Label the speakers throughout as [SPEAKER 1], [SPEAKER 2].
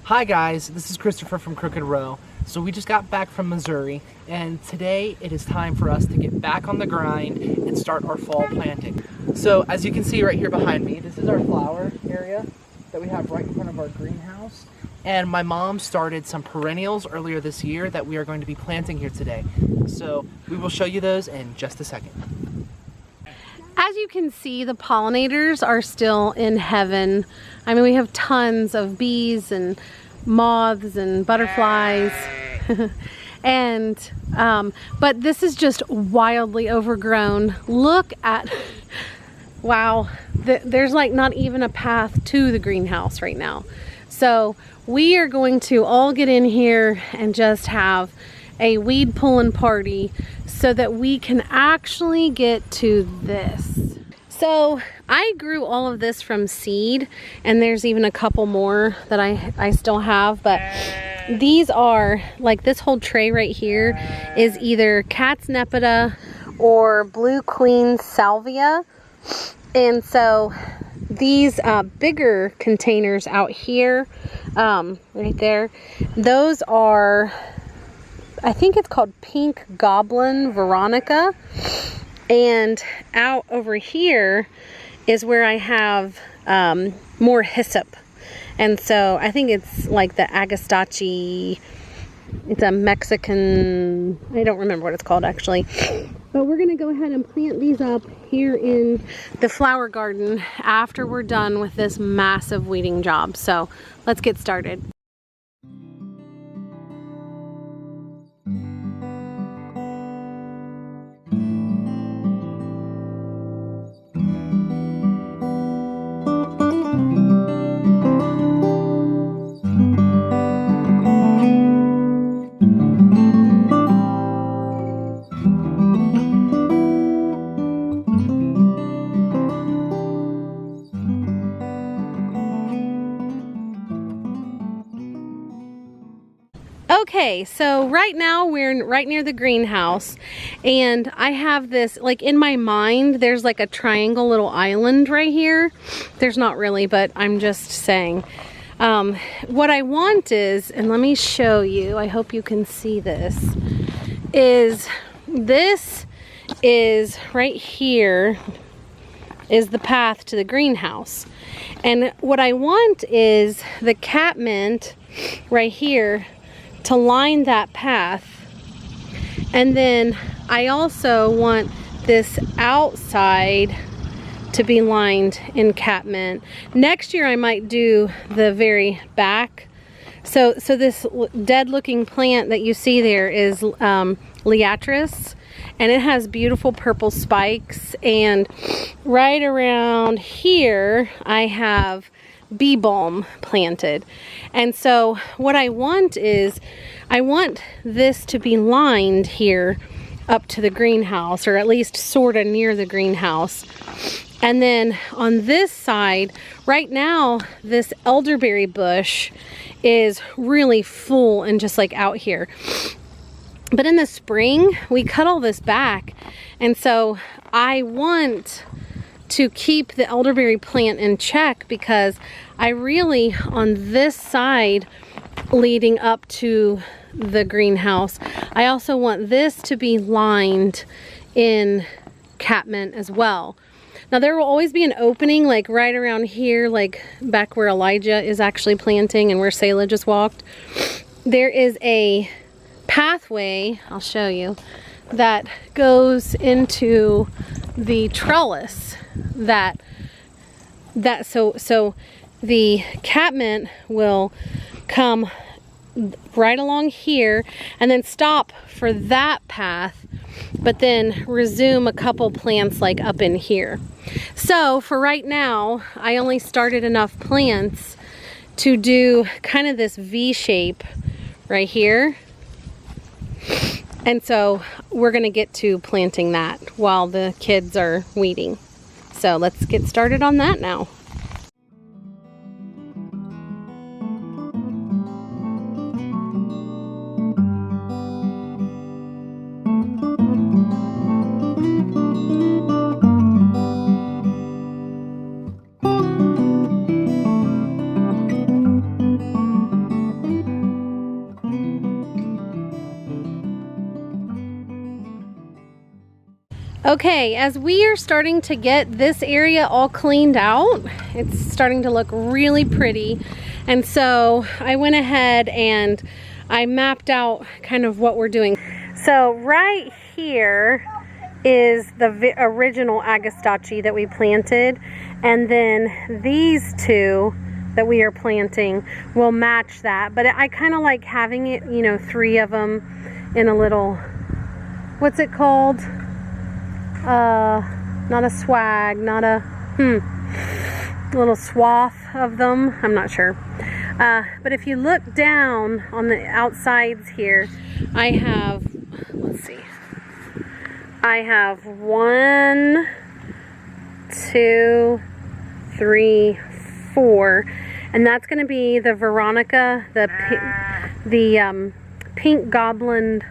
[SPEAKER 1] Hi guys, this is Christopher from Crooked Row. So we just got back from Missouri, and today it is time for us to get back on the grind and start our fall planting. So as you can see right here behind me, this is our flower area that we have right in front of our greenhouse. And my mom started some perennials earlier this year that we are going to be planting here today. So we will show you those in just a second.
[SPEAKER 2] As you can see, the pollinators are still in heaven. I mean, we have tons of bees and moths and butterflies. But this is just wildly overgrown. Look at, wow, there's like not even a path to the greenhouse right now. So we are going to all get in here and just have a weed pulling party so that we can actually get to this. So I grew all of this from seed, and there's even a couple more that I still have, but these are like, this whole tray right here is either Cat's Nepeta or Blue Queen Salvia. And so these bigger containers out here, right there, those are, I think it's called Pink Goblin Veronica. And out over here is where I have more hyssop. And so I think it's like the Agastache, it's a Mexican, I don't remember what it's called actually. But we're gonna go ahead and plant these up here in the flower garden after we're done with this massive weeding job. So let's get started. Okay, so right now we're right near the greenhouse, and I have this, like in my mind, there's like a triangle little island right here. There's not really, but I'm just saying. What I want is, and let me show you, I hope you can see this is right here is the path to the greenhouse. And what I want is the catmint right here to line that path. And then I also want this outside to be lined in catmint. Next year I might do the very back. So this dead looking plant that you see there is Liatris, and it has beautiful purple spikes. And right around here I have bee balm planted. And so what I want is, I want this to be lined here up to the greenhouse, or at least sort of near the greenhouse. And then on this side, right now, this elderberry bush is really full and just like out here. But in the spring, we cut all this back. And so I want to keep the elderberry plant in check, because I really, on this side leading up to the greenhouse, I also want this to be lined in catmint as well. Now there will always be an opening like right around here, like back where Elijah is actually planting and where Selah just walked. There is a pathway, I'll show you, that goes into the trellis so the catmint will come right along here and then stop for that path, but then resume a couple plants like up in here. So for right now, I only started enough plants to do kind of this V shape right here. And so we're gonna get to planting that while the kids are weeding. So let's get started on that now. Okay, as we are starting to get this area all cleaned out, it's starting to look really pretty. And so I went ahead and I mapped out kind of what we're doing. So right here is the original agastache that we planted. And then these two that we are planting will match that. But I kind of like having it, you know, 3 of them in a little, what's it called? Not a swag, not a, little swath of them. I'm not sure. But if you look down on the outsides here, I have, let's see, I have 1, 2, 3, 4, and that's going to be the Veronica, the pink goblin,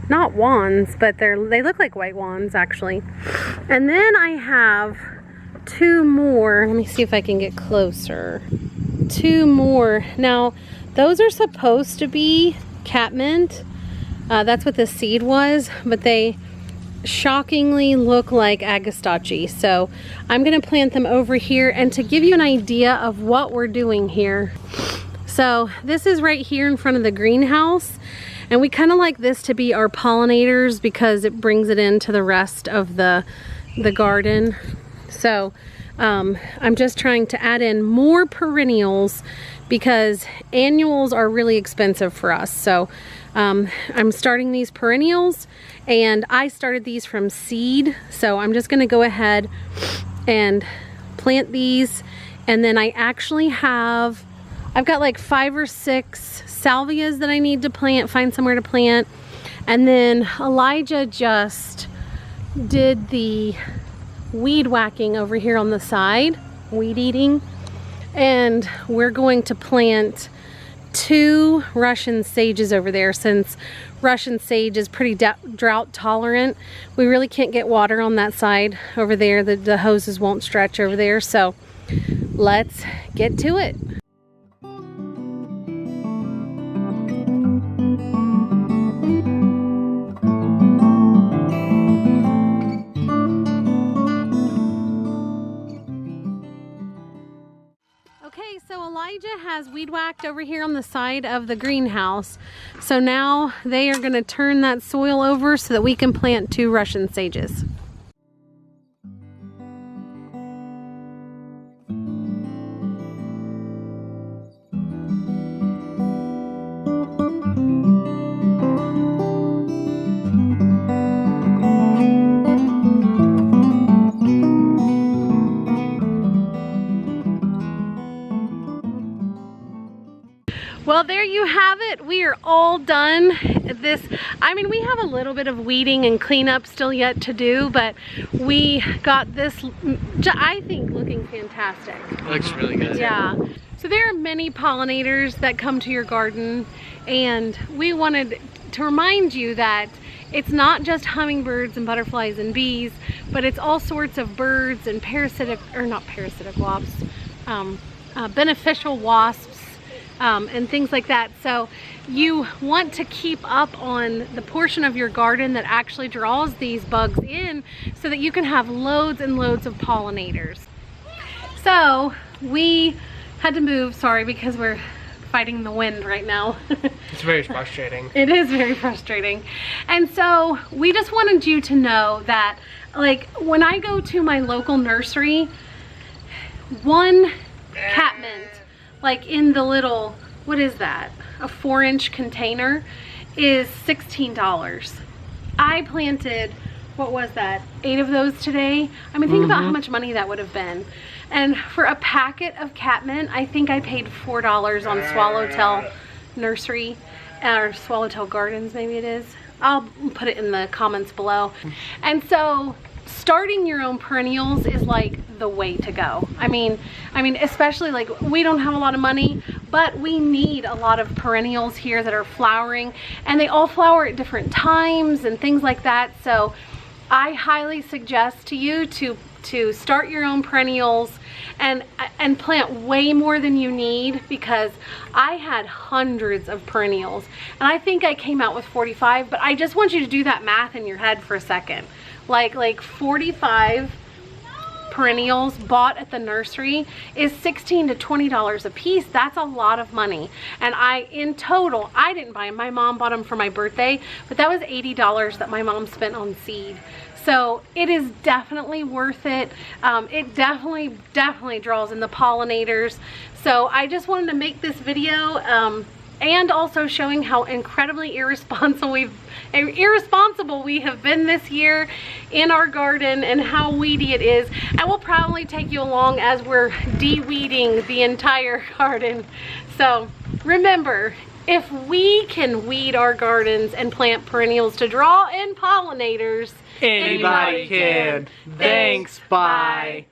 [SPEAKER 2] not wands, but they look like white wands actually. And then I have 2 more. Let me see if I can get closer. 2 more. Now, those are supposed to be catmint. That's what the seed was, but they shockingly look like agastache. So I'm gonna plant them over here. And to give you an idea of what we're doing here, so this is right here in front of the greenhouse, and we kind of like this to be our pollinators because it brings it into the rest of the garden. So I'm just trying to add in more perennials because annuals are really expensive for us. So I'm starting these perennials, and I started these from seed. So I'm just gonna go ahead and plant these. And then I actually I've got like 5 or 6 salvias that I need to plant, find somewhere to plant. And then Elijah just did the weed whacking over here on the side, weed eating. And we're going to plant 2 Russian sages over there. Since Russian sage is pretty drought tolerant, we really can't get water on that side over there. The hoses won't stretch over there. So let's get to it. Okay, so Elijah has weed whacked over here on the side of the greenhouse. So now they are going to turn that soil over so that we can plant 2 Russian sages. Well, there you have it. We are all done. I mean, we have a little bit of weeding and cleanup still yet to do, but we got this, I think, looking fantastic.
[SPEAKER 1] It looks really good.
[SPEAKER 2] Yeah. So there are many pollinators that come to your garden, and we wanted to remind you that it's not just hummingbirds and butterflies and bees, but it's all sorts of birds and beneficial wasps, and things like that. So you want to keep up on the portion of your garden that actually draws these bugs in so that you can have loads and loads of pollinators. So we had to move, sorry, because we're fighting the wind right now.
[SPEAKER 1] It's very frustrating.
[SPEAKER 2] It is very frustrating. And so we just wanted you to know that, like, when I go to my local nursery, 1 catmint, like in the little, what is that? A 4-inch container is $16. I planted, what was that? 8 of those today. I mean, think about how much money that would have been. And for a packet of catmint, I think I paid $4 on Swallowtail Nursery, or Swallowtail Gardens, maybe it is. I'll put it in the comments below. And so starting your own perennials is like the way to go. I mean, especially like we don't have a lot of money, but we need a lot of perennials here that are flowering, and they all flower at different times and things like that. So I highly suggest to you to start your own perennials and plant way more than you need, because I had hundreds of perennials and I think I came out with 45, but I just want you to do that math in your head for a second. Like 45 perennials bought at the nursery is $16 to $20 a piece. That's a lot of money. And in total, I didn't buy them. My mom bought them for my birthday, but that was $80 that my mom spent on seed. So it is definitely worth it. It definitely draws in the pollinators. So I just wanted to make this video and also showing how incredibly irresponsible we have been this year in our garden and how weedy it is. I will probably take you along as we're de-weeding the entire garden. So remember, if we can weed our gardens and plant perennials to draw in pollinators,
[SPEAKER 1] anybody can. Thanks, bye.